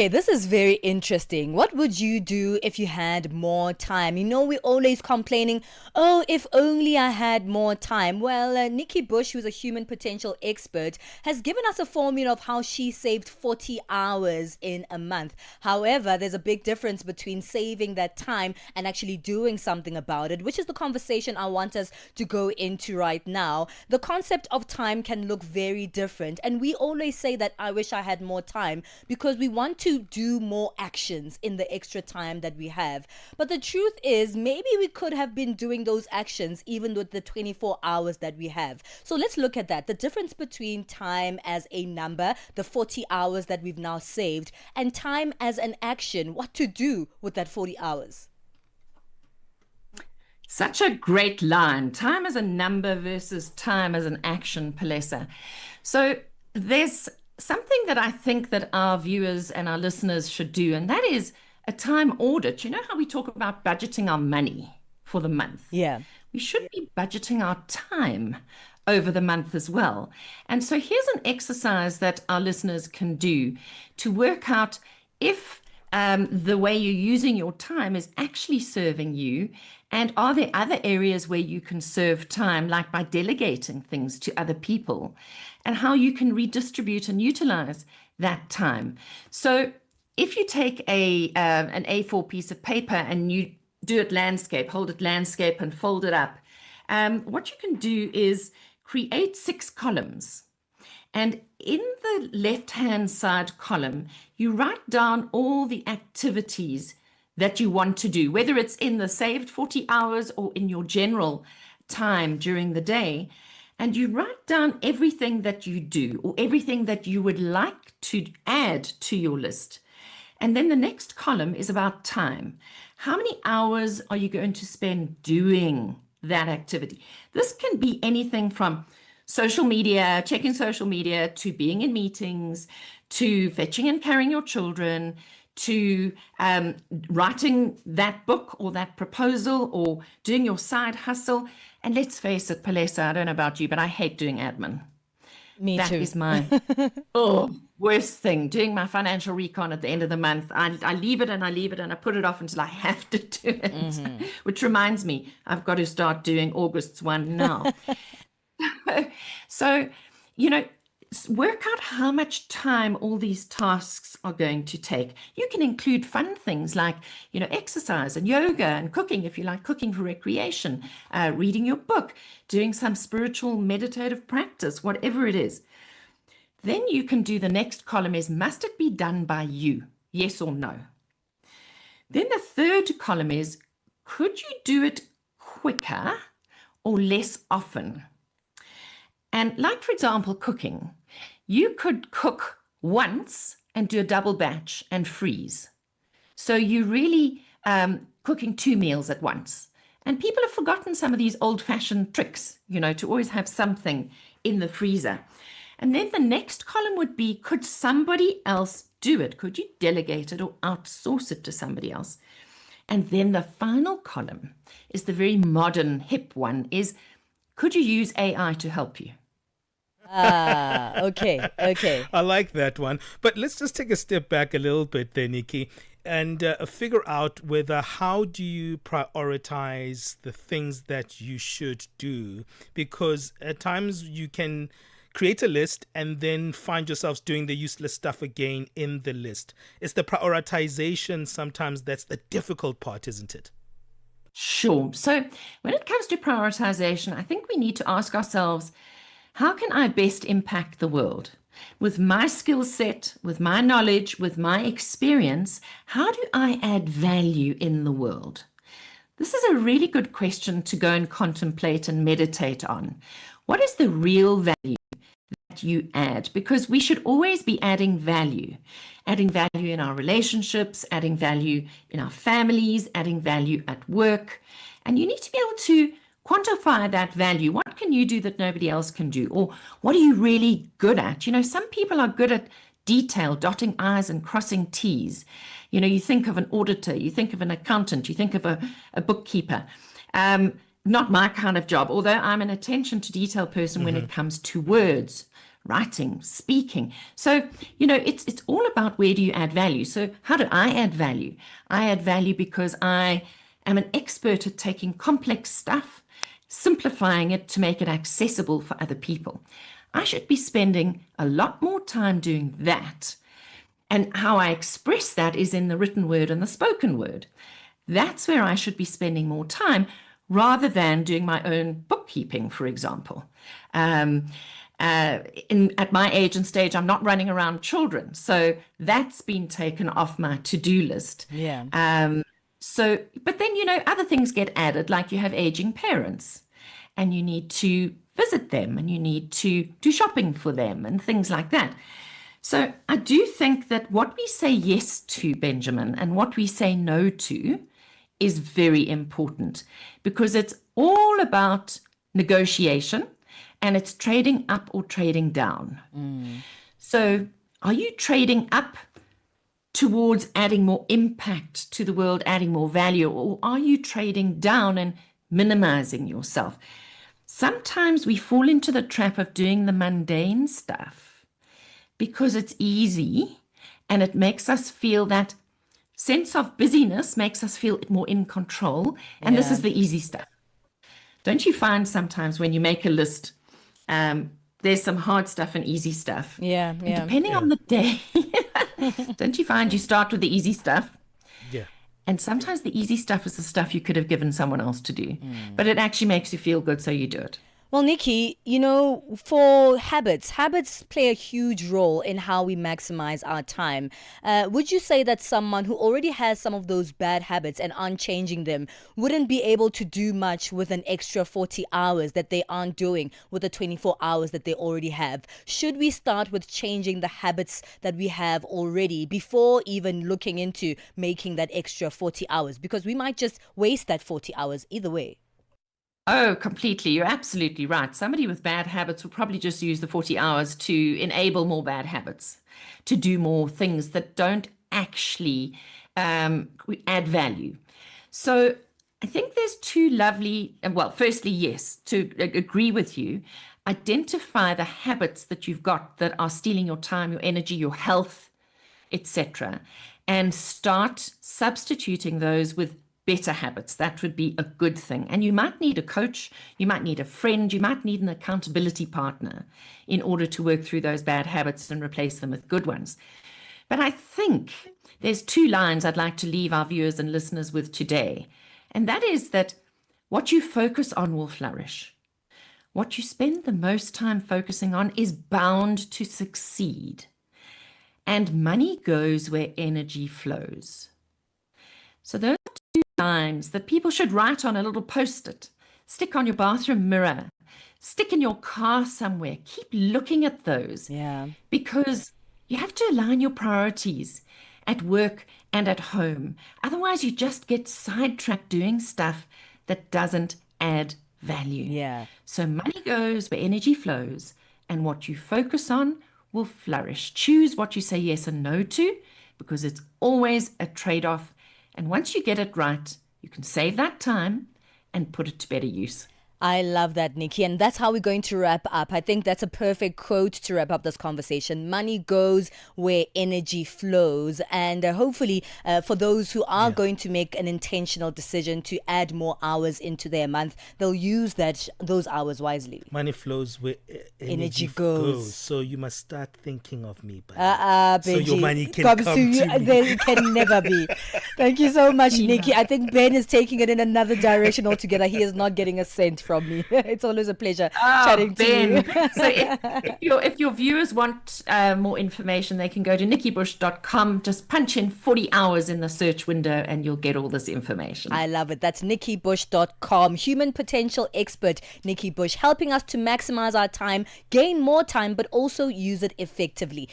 Okay, this is very interesting. What would you do if you had more time? We're always complaining, oh, if only I had more time. Well, Nikki Bush, who's a human potential expert, has given us a formula of how she saved 40 hours in a month. However, there's a big difference between saving that time and actually doing something about it, which is the conversation I want us to go into right now. The concept of time can look very different, and we always say that I wish I had more time because we want to do more actions in the extra time that we have. But the truth is, maybe we could have been doing those actions even with the 24 hours that we have. So let's look at that. The difference between time as a number, the 40 hours that we've now saved, and time as an action, what to do with that 40 hours. Such a great line. Time as a number versus time as an action, Palesa. So there's something that I think that our viewers and our listeners should do, and that is a time audit. You know how we talk about budgeting our money for the month? Yeah. We should be budgeting our time over the month as well. And so here's an exercise that our listeners can do to work out if the way you're using your time is actually serving you, and are there other areas where you can serve time, like by delegating things to other people, and how you can redistribute and utilize that time. So if you take an A4 piece of paper and you do it landscape, hold it landscape and fold it up, what you can do is create 6 columns. And in the left-hand side column, you write down all the activities that you want to do, whether it's in the saved 40 hours or in your general time during the day. And you write down everything that you do or everything that you would like to add to your list. And then the next column is about time. How many hours are you going to spend doing that activity? This can be anything from social media, checking social media, to being in meetings, to fetching and carrying your children, to writing that book or that proposal, or doing your side hustle. And let's face it, Palesa, I don't know about you, but I hate doing admin. Me That too. is my worst thing, doing my financial recon at the end of the month. I leave it and I leave it and I put it off until I have to do it, which reminds me, I've got to start doing August's one now. So, work out how much time all these tasks are going to take. You can include fun things like, exercise and yoga and cooking, if you like cooking for recreation, reading your book, doing some spiritual meditative practice, whatever it is. Then you can do the next column is, must it be done by you? Yes or no? Then the third column is, could you do it quicker or less often? And like, for example, cooking, you could cook once and do a double batch and freeze. So you really cooking 2 meals at once. And people have forgotten some of these old-fashioned tricks, to always have something in the freezer. And then the next column would be, could somebody else do it? Could you delegate it or outsource it to somebody else? And then the final column is the very modern, hip one, is, could you use AI to help you? Okay. I like that one. But let's just take a step back a little bit there, Nikki, and figure out how do you prioritize the things that you should do? Because at times you can create a list and then find yourselves doing the useless stuff again in the list. It's the prioritization sometimes that's the difficult part, isn't it? Sure. So when it comes to prioritization, I think we need to ask ourselves, how can I best impact the world? With my skill set, with my knowledge, with my experience, how do I add value in the world? This is a really good question to go and contemplate and meditate on. What is the real value that you add? Because we should always be adding value in our relationships, adding value in our families, adding value at work. And you need to be able to quantify that value. What can you do that nobody else can do? Or what are you really good at? Some people are good at detail, dotting I's and crossing T's. You think of an auditor, you think of an accountant, you think of a bookkeeper. Not my kind of job, although I'm an attention to detail person when it comes to words, writing, speaking. So, it's all about where do you add value. So how do I add value? I add value because I am an expert at taking complex stuff, simplifying it to make it accessible for other people. I should be spending a lot more time doing that. And how I express that is in the written word and the spoken word. That's where I should be spending more time rather than doing my own bookkeeping, for example. At my age and stage, I'm not running around children. So that's been taken off my to-do list. Yeah. But then, other things get added, like you have aging parents and you need to visit them and you need to do shopping for them and things like that. So I do think that what we say yes to, Benjamin, and what we say no to is very important because it's all about negotiation and it's trading up or trading down. So are you trading up towards adding more impact to the world, adding more value, or are you trading down and minimizing yourself? Sometimes we fall into the trap of doing the mundane stuff because it's easy and it makes us feel that sense of busyness makes us feel more in control. And this is the easy stuff. Don't you find sometimes when you make a list, there's some hard stuff and easy stuff? Yeah. And depending on the day, don't you find you start with the easy stuff? Yeah. And sometimes the easy stuff is the stuff you could have given someone else to do, but it actually makes you feel good, so you do it. Well, Nikki, for habits play a huge role in how we maximize our time. Would you say that someone who already has some of those bad habits and aren't changing them wouldn't be able to do much with an extra 40 hours that they aren't doing with the 24 hours that they already have? Should we start with changing the habits that we have already before even looking into making that extra 40 hours? Because we might just waste that 40 hours either way. Oh, completely. You're absolutely right. Somebody with bad habits will probably just use the 40 hours to enable more bad habits, to do more things that don't actually add value. So I think there's two lovely, well, firstly, yes, to agree with you, identify the habits that you've got that are stealing your time, your energy, your health, etc., and start substituting those with better habits. That would be a good thing. And you might need a coach, you might need a friend, you might need an accountability partner in order to work through those bad habits and replace them with good ones. But I think there's two lines I'd like to leave our viewers and listeners with today. And that is that what you focus on will flourish. What you spend the most time focusing on is bound to succeed. And money goes where energy flows. So those times that people should write on a little post-it, stick on your bathroom mirror, stick in your car somewhere. Keep looking at those. Yeah. Because you have to align your priorities at work and at home. Otherwise, you just get sidetracked doing stuff that doesn't add value. Yeah. So money goes where energy flows, and what you focus on will flourish. Choose what you say yes and no to, because it's always a trade-off. And once you get it right, you can save that time and put it to better use. I love that, Nikki. And that's how we're going to wrap up. I think that's a perfect quote to wrap up this conversation. Money goes where energy flows. And hopefully for those who are going to make an intentional decision to add more hours into their month, they'll use those hours wisely. Money flows where energy goes. So you must start thinking of me. So your money can comes come to you. to me. There it can never be. Thank you so much, Nikki. I think Ben is taking it in another direction altogether. He is not getting a cent from me. It's always a pleasure chatting to you. So if your viewers want more information, they can go to nikkibush.com. Just punch in 40 hours in the search window and you'll get all this information. I love it. That's nikkibush.com. Human potential expert Nikki Bush, helping us to maximize our time, gain more time, but also use it effectively.